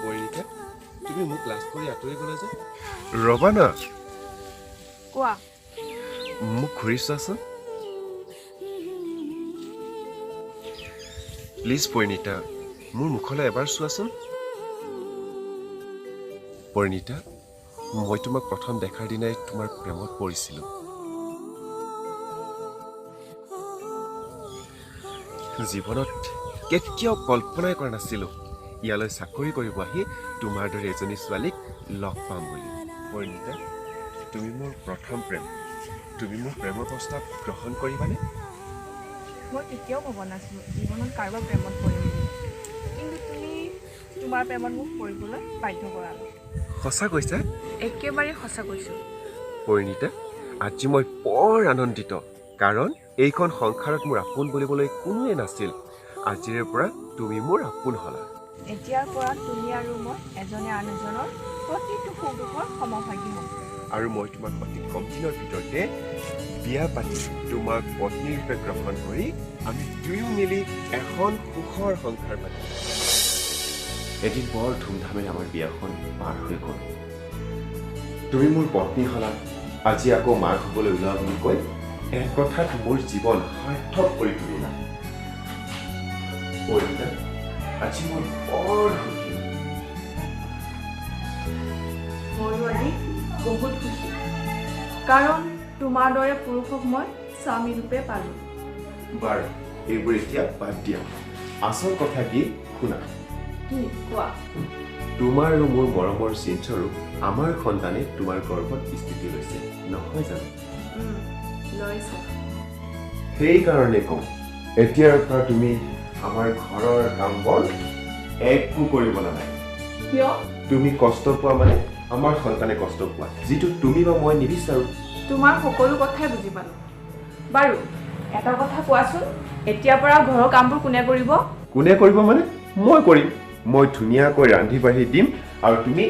পৰিণীতা তুমি মোক লাজ কৰি আঁতৰি গ'লা যে ৰবা না কোৱা মোক ঘূৰি চোৱাচোন প্লিজ পৰিণীতা মোৰ মুখলৈ এবাৰ চোৱাচোন পৰিণীতা মই তোমাক প্ৰথম দেখাৰ দিনাই তোমাৰ প্ৰেমত পৰিছিলোঁ জীৱনত কেতিয়াও কল্পনাই কৰা নাছিলোঁ ইয়ালৈ চাকৰি কৰিব আহি তোমাৰ দৰে এজনী ছোৱালীক লগ পাম বুলি পৰিণীতা তুমি মোৰ প্ৰথম প্ৰেম তুমি মোৰ প্ৰেমৰ প্ৰস্তাৱ গ্ৰহণ কৰিবানে মই কেতিয়াও ভবা নাছিলোঁ জীৱনত কাৰোবাৰ প্ৰেমত পৰিম কিন্তু তুমি তোমাৰ প্ৰেমত মোক পৰিবলৈ বাধ্য কৰালা সঁচা কৈছা একেবাৰে সঁচা কৈছোঁ পৰিণীতা আজি মই বৰ আনন্দিত কাৰণ এইখন সংসাৰত মোৰ আপোন বুলিবলৈ কোনোৱে নাছিল আজিৰে পৰা তুমি মোৰ আপোন হ'লা এতিয়াৰ পৰা তুমি আৰু মই এজনে আন এজনৰ প্ৰতিটো সুখ দুখৰ সমভাগী হ'ম আৰু মই তোমাক অতি কম দিনৰ ভিতৰতে বিয়া পাতি তোমাক পত্নী ৰূপে গ্ৰহণ কৰি আমি দুয়ো মিলি এখন সুখৰ সংসাৰ পাতিম এদিন বৰ ধুমধামেৰে আমাৰ বিয়াখন পাৰ হৈ গ'ল তুমি মোৰ পত্নী হ'লা আজি আকৌ মাক হ'বলৈ ওলোৱা বুলি কৈ এক কথাত মোৰ জীৱন সাৰ্থক কৰি তুলিলা পৰিণীতা আজি মই বৰ সুখী ময়ো আজি বহুত খুশি কাৰণ তোমাৰ দৰে পুৰুষক মই স্বামী ৰূপে পালোঁ বাৰু এইবোৰ এতিয়া বাদ দিয়া আচল কথা কি শুনা কি কোৱা তোমাৰ আৰু মোৰ মৰমৰ চিনস্বৰূপ আমাৰ সন্তানে তোমাৰ গৰ্ভত স্থিতি লৈছে নহয় জানো লৈছে সেইকাৰণে কওঁ এতিয়াৰ পৰা তুমি আমাৰ ঘৰৰ কাম বন একো কৰিব নালাগে কিয় তুমি কষ্ট পোৱা মানে আমাৰ সন্তানে কষ্ট পোৱা যিটো তুমি বা মই নিবিচাৰো তোমাৰ সকলো কথাই বুজি পালোঁ বাৰু এটা কথা কোৱাচোন এতিয়াৰ পৰা ঘৰৰ কামবোৰ কোনে কৰিব মানে মই কৰিম মই ধুনীয়াকৈ ৰান্ধি বাঢ়ি দিম আৰু তুমি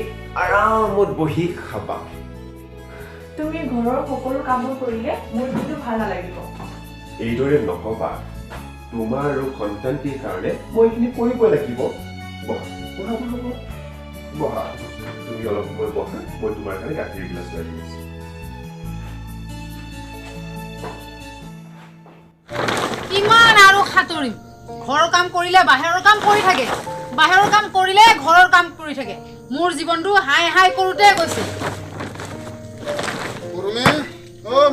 আৰামত বহি খাবা তুমি ঘৰৰ সকলো কামবোৰ কৰিলে মোৰ কিন্তু ভাল নালাগিব এইদৰে নকবা তোমাৰ আৰু সন্তানটিৰ কাৰণে মই এইখিনি কৰিবই লাগিব বহা তুমি অলপ সময় বহা মই তোমাৰ কাৰণে গাখীৰ গিলাচ লৈ আনিছো কিমান আৰু খাতৰিম ঘৰৰ কাম কৰিলে বাহিৰৰ কাম কৰি থাকে বাহিৰৰ কাম কৰিলে ঘৰৰ কাম কৰি থাকে মোৰ জীৱনটো হাই হাই কৰোঁতে গৈছে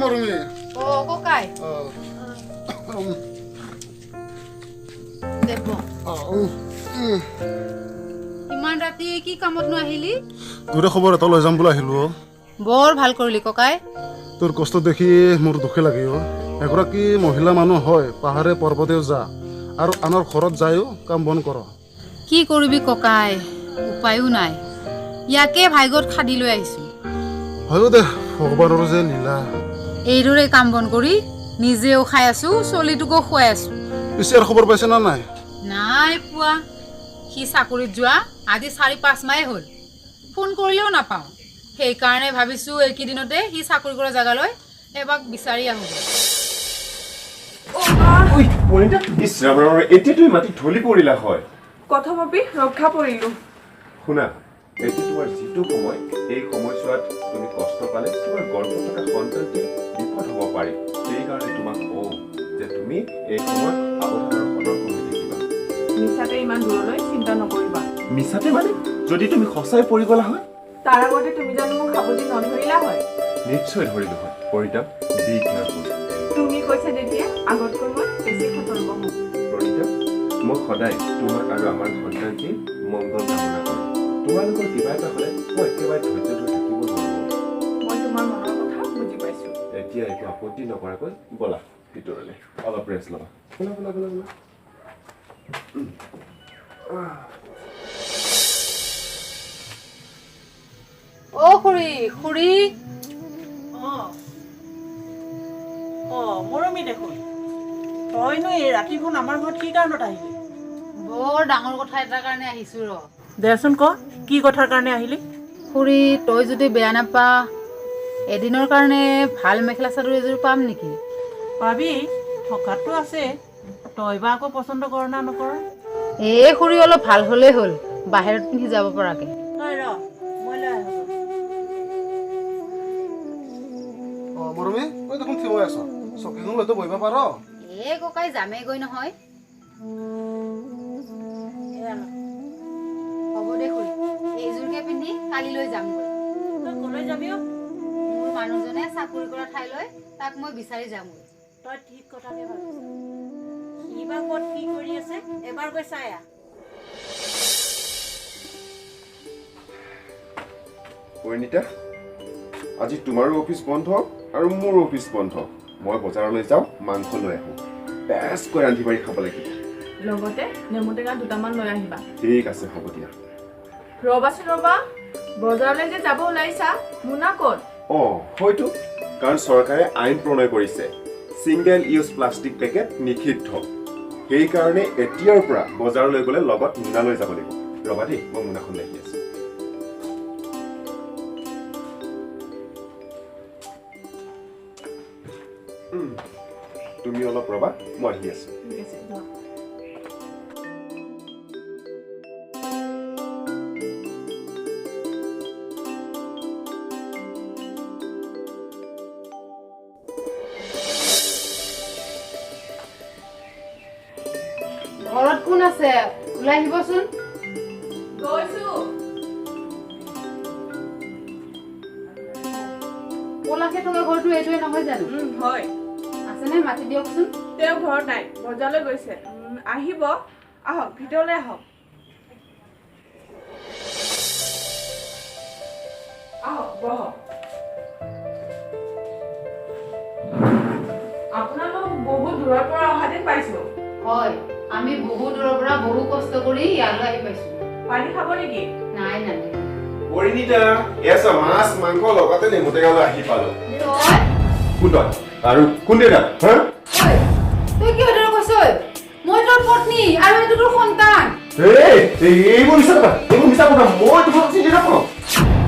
মৰুমি অ ককাই দেব ইমান ৰাতি কি কামতনো আহিলি তোৰে খবৰ এটা লৈ যাম বুলি আহিলো বৰ ভাল কৰিলি ককাই তোৰ কষ্ট দেখি মোৰ দুখে লাগে এগৰাকী মহিলা মানুহ হয় পাহাৰে পৰ্বতেও যা আৰু আনৰ ঘৰত যায়ও কাম বন কৰ কি কৰিবি ককাই উপায়ো নাই ইয়াকে ভাগ্যত খাদি লৈ আহিছোঁ হয়ো দে ভগৱানৰ যে লীলা এইদৰে কাম বন কৰি নিজেও খাই আছো চলিটোকো খুৱাই আছো পিছে আৰু খবৰ পাইছে না নাই নাই পোৱা সি চাকৰিত যোৱা আজি 4-5 মাহ হ'ল ফোন কৰিলেও নাপাওঁ সেইকাৰণে ভাবিছোঁ এইকেইদিনতে সি চাকৰি কৰা জেগালৈ এবাক বিচাৰি আহোঁ এতিয়া তুমি মাটি ঢলি পৰিলা হয় কথা ভাবি ৰক্ষা পৰিলোঁ শুনা এতিয়া তোমাৰ যিটো সময় এই সময়ছোৱাত তুমি কষ্ট পালে তোমাৰ গৰ্ভত থকা সন্তানটি বিপদ হ'ব পাৰে সেইকাৰণে তোমাক কওঁ যে তুমি এই সময়ত সাৱধানৰ সতৰ্ক হৈ থাকিবা মিছাতে ইমান দূৰলৈ চিন্তা নকৰিবা মিছাতে মানে যদি তুমি সঁচাই পৰি গলা হয় তাৰ আগতে তুমি জানো মোক সাৱধি নধৰিলা হয় নিশ্চয় ধৰিলো হয় পৰিণীতা বি কেয়াৰফুল তুমি কৈছা তেতিয়া আগতকৈ মই বেছি সতৰ্ক হ'ম পৰিণীতা মই সদায় তোমাক আৰু আমাৰ সন্তানটিৰ মংগল কামনা কৰোঁ তোমালোকৰ কিবা এটা হ'লে মই একেবাৰে ধৈৰ্য ধৰি থাকিব নোৱাৰোঁ মই তোমাৰ মনৰ কথা বুজি পাইছোঁ এতিয়া একো আপত্তি নকৰাকৈ ব'লা ভিতৰলৈ অলপ ৰেষ্ট ল'বা ব'লা ব'লা ব'লা ব'লা অ খুৰী খুৰী মৰমী দেখোন তইনো এই ৰাতিখন আমাৰ ঘৰত কি কাৰণত আহিলি বৰ ডাঙৰ কথা এটাৰ কাৰণে আহিছোঁ ৰ দেচোন ক কি কথাৰ কাৰণে আহিলি খুৰী তই যদি বেয়া নাপা এদিনৰ কাৰণে ভাল মেখেলা চাদৰ এযোৰ পাম নেকি পাবি থকাটো আছে তই বা আকৌ পচন্দ কৰ না নকৰ এই খুৰী অলপ ভাল হ'লেই হ'ল বাহিৰত পিন্ধি যাব পৰাকে তই ৰ মই লৈ আহোঁ অ মৰমী তই দেখোন থিয় হৈ আছ চকীখন লৈ তো বহিব পাৰ এ ককাই যামেই গৈ নহয় হ'ব দে খুৰী এইযোৰকে পিন্ধি কালিলৈ যামগৈ তই কলৈ যাবিও মোৰ মানুহজনে চাকৰি কৰা ঠাইলৈ তাক মই বিচাৰি যামগৈ তই ঠিক কথাকে ভাবিছ সি বা ক'ত কি কৰি আছে এবাৰ গৈ চাই আহ পৰিণীতা আজি তোমাৰো অফিচ বন্ধ আৰু মোৰো অফিচ বন্ধ মই বজাৰলৈ যাওঁ মাংস লৈ আহোঁ বেছকৈ ৰান্ধি বাঢ়ি খাব লাগিব লগতে নেমু টেঙা দুটামান লৈ আহিবা ঠিক আছে হ'ব দিয়া ৰ'বাচোন ৰ'বা বজাৰলৈ যে যাব ওলাইছা মোনা ক'ত হয়তো কাৰণ চৰকাৰে আইন প্ৰণয় কৰিছে ছিংগল ইউজ প্লাষ্টিক পেকেট নিষিদ্ধ সেইকাৰণে এতিয়াৰ পৰা বজাৰলৈ গ'লে লগত মোনা লৈ যাব লাগিব ৰ'বা দেই মই মোনাখন লাগি আছোঁ তুমি অলপ ৰ'বা মই আহি আছোঁ ঠিক আছে যোৱা ঘৰত কোন আছে ওলাই আহিবচোন গৈছো পলাশে থকা ঘৰটো এইটোৱে নহয় জানো হয় আছেনে মাতি দিয়কচোন তেওঁ ঘৰত নাই বজাৰলৈ গৈছে আহিব আহক ভিতৰলৈ আহক আহক বহক আপোনালোক বহুত দূৰৰ পৰা অহা যেন পাইছো হয় আমি বহু দূৰৰ পৰা বহু কষ্ট কৰি ইয়ালৈ আহি পাইছো পানী খাব নেকি নাই নালাগে পৰিণীতা এছা মাছ মাংস লগতে নেমু টেঙা লৈ আহি পালোঁ কোন তই আৰু কোন দেউতা হা তই কি অৰ্ডাৰ কৈছ মই তোৰ পত্নী আৰু এইটো তোৰ সন্তান এইবোৰ মিছা কথা মই তোমাক চিনি নাপাওঁ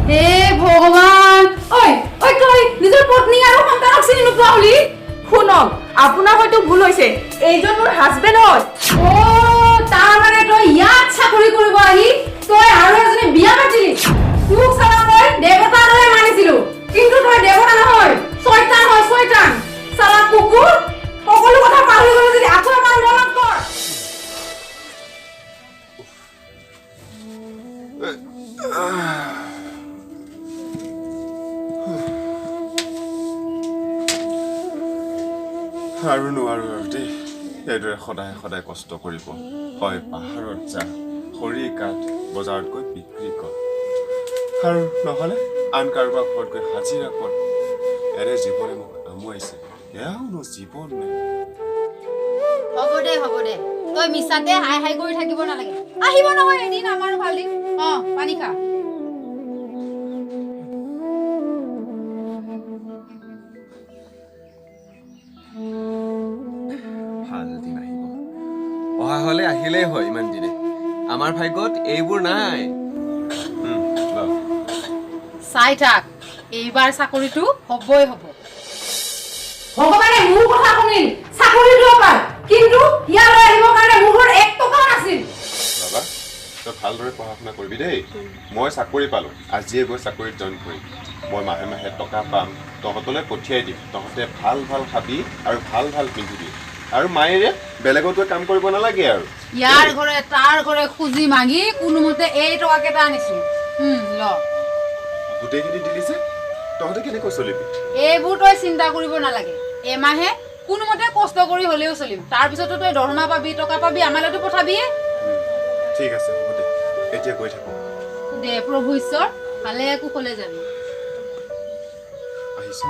হে ভগৱান ঐ ঐ তই নিজৰ পত্নী আৰু সন্তানক চিনি নোপোৱা হলি শুনক আপোনাৰ হয়তো ভুল হৈছে এইজন মোৰ হাজবেণ্ড হয় অ তাৰ মানে তই ইয়াত চাকৰি কৰিব আহি তই আৰু এজনী বিয়া পাতিলি তোক চালা মই দেৱতাৰ দৰে মানিছিলো কিন্তু তই দেৱতা নহয় শয়তান হয় শয়তান চালা কুকুৰ সকলো কথা পাহৰি গ'লে যদি আকৌ এবাৰ মনত কৰ আৰু নোৱাৰো আৰু দেই এইদৰে সদায় সদায় কষ্ট কৰিব হয় পাহাৰত যা খৰি কাঠ বজাৰত গৈ বিক্ৰী কৰ আৰু নহ'লে আন কাৰোবাৰ ঘৰত গৈ হাজিৰা কৰ এনে জীৱনে মোক আমুৱাইছে এয়াওনো জীৱন নে হ'ব দে তই মিছাতে হাই হাই কৰি থাকিব নালাগে আহিব নহয় এদিন আমাৰ ভাল দিন পানী খা ভাল দিন আহিব অহা হলে আহিলেই হয় ইমান দিনে আমাৰ ভাগ্যত এইবোৰ নাই চাই থাক এইবাৰ চাকৰিটো হ'বই হ'ব ভগৱানে মোৰ কথা শুনিল চাকৰিটো পাল কিন্তু ইয়ালৈ আহিবৰ কাৰণে মোৰ ঘৰত 1 টকাও নাছিল বাবা তই ভালদৰে পঢ়া শুনা কৰিবি দেই মই চাকৰি পালোঁ আজিয়ে গৈ চাকৰিত জইন কৰিম মই মাহে মাহে টকা পাম তহঁতলৈ পঠিয়াই দিম তহঁতে ভাল ভাল খাবি আৰু ভাল ভাল পিন্ধিবি আৰু মায়েৰে বেলেগত গৈ কাম কৰিব নালাগে আৰু ইয়াৰ ঘৰে তাৰ ঘৰে খুজি মাগি কোনোমতে এই টকা কেইটা আনিছো ল গোটেইখিনি দিলি যে তহঁতে কেনেকৈ চলিবি এইবোৰ তই চিন্তা কৰিব নালাগে এমাহে কোনোমতে কষ্ট কৰি হ'লেও চলিম তাৰপিছতো তই দৰমহা পাবি টকা পাবি আমালৈতো পঠাবিয়ে ঠিক আছে হ'ব দে এতিয়া গৈ থাকোঁ দে প্ৰভু ঈশ্বৰ ভালে কুশলে যাবি আহিছোঁ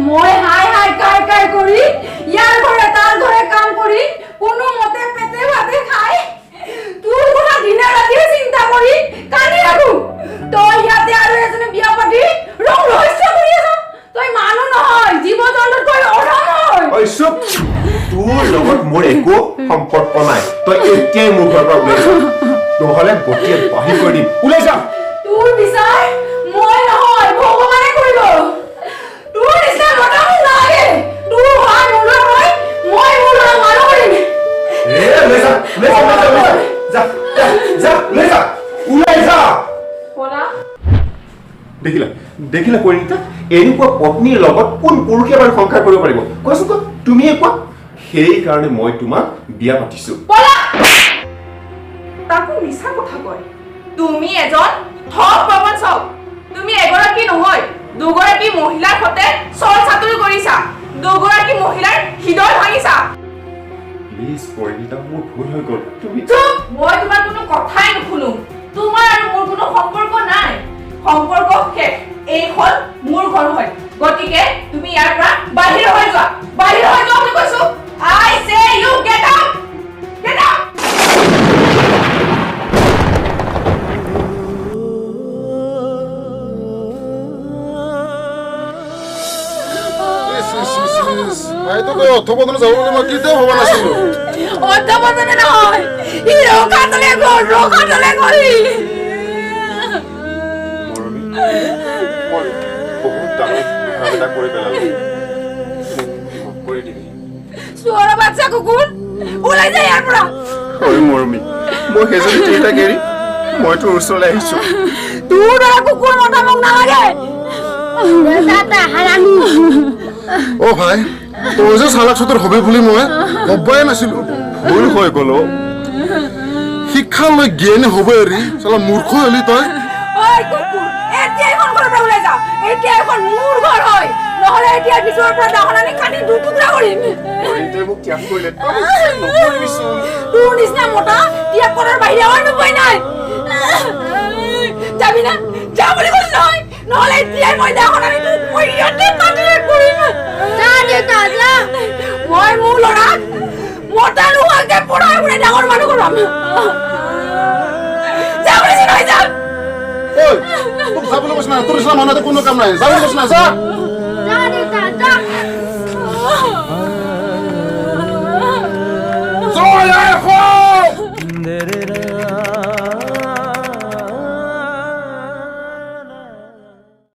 মই হাই হাই কাই কাই কৰি ইয়াৰ ঘৰে তাৰ ঘৰে কাম কৰি কোনো মতে পেটে ভাতে খাই তোৰ কথা দিনে ৰাতিয়ে চিন্তা কৰি কালি আৰু তই ইয়াতে আৰু এজনে বিয়া পাতি ৰং ৰহস্য কৰি আছ তই মানুহ নহয় জীৱ জন্তুতকৈ অধম হয় চুপ তোৰ লগত মোৰ একো সম্পৰ্ক নাই তই এতিয়াই মোৰ ঘৰৰ পৰা ওলাই যা নহ'লে নহ'লে গতিয়ে বাহিৰ কৰি দিম ওলাই যা তোৰ বিচাৰ মই নহয় ভগৱানে কৰিব তোৰ নিচিনা কথা মোক নালাগে তোৰ হয় মোৰ ল'ৰা হয় মই মোৰ ল'ৰা মানুহ কৰিম লৈ যা যা যা লৈ যা ওলাই যা পলা দেখিলা পৰিণীতা এনেকুৱা পত্নীৰ লগত কোন পুৰুষে বাৰু সংসাৰ কৰিব পাৰিব কোৱাচোন কোৱা তুমিয়ে কোৱা সেইকাৰণে মই তোমাক বিয়া পাতিছো পলা তাকো মিছা কথা কয় তুমি এজন ঠগ প্ৰবঞ্চক তুমি এগৰাকী নহয় দুগৰাকী মহিলাৰ সৈতে চল চাতুৰি কৰিছা দুগৰাকী মহিলাৰ হৃদয় ভাঙিছা প্লিজ পৰিণীতা মোৰ ভুল হৈ গ'ল তুমি চুপ মই তোমাৰ কোনো কথাই নুশুনো তোমাৰ আৰু মোৰ কোনো সম্পৰ্ক নাই সম্পৰ্ক শেষ এইখন মোৰ ঘৰ হয় গতিকে তুমি ইয়াৰ পৰা বাহিৰ হৈ যোৱা বুলি কৈছো I say you get out ভাই তোকে অথবদনে যাব বুলি মই কেতিয়াও ভবা নাছিলো অধ্যাপনে নহয় ই ৰখাতলে গলি মৰমী মই বহুত ডাঙৰ কাম এটা কৰি পেলালো মোক কৰি দিবি চোৰা বাচ্চা কুকুৰ ওলাই যা ইয়াৰ পৰা হয় মৰমী মই সেইজনী তিনিটাক এৰি মই তোৰ ওচৰলৈ আহিছো তোৰ দৰে কুকুৰ মতা মোক নালাগে অ ভাই তই যে চালাক চতুৰ হবি বুলি মই ভবাই নাছিলো ভুল হৈ গ'ল শিক্ষা লৈ জ্ঞানী হ'ব এৰি চালা মূৰ্খ হলি তই ঐ কুকুৰ এতিয়া এখন ঘৰৰ পৰা ওলাই যা এতিয়া এখন মোৰ ঘৰ হয় নহলে এতিয়া পিছৰ পৰা দাহনানি কাটি দুই টুকুৰা কৰিম পৰিণীতাই মোক ত্যাগ কৰিলে তই নকৰিবিচোন তোৰ নিচিনা মতা ত্যাগ কৰাৰ বাহিৰে আৰু উপায় নাই যাবি না যা বুলি কৈছো নহয় নহলে এতিয়াই মই দাহনানি মই ইয়াতে কাটিয়ে কৰিম মই মোৰ ল'ৰাক মতা নোহোৱাকে পঢ়াই শুনাই ডাঙৰ মানুহ কৰাম যা বুলিছো নহয় যা ঐ তোক যাবলৈ কৈছ না তোৰ নিচিনা মানুহ এটা কোনো কাম নাই যাবলৈ কৈছ না যা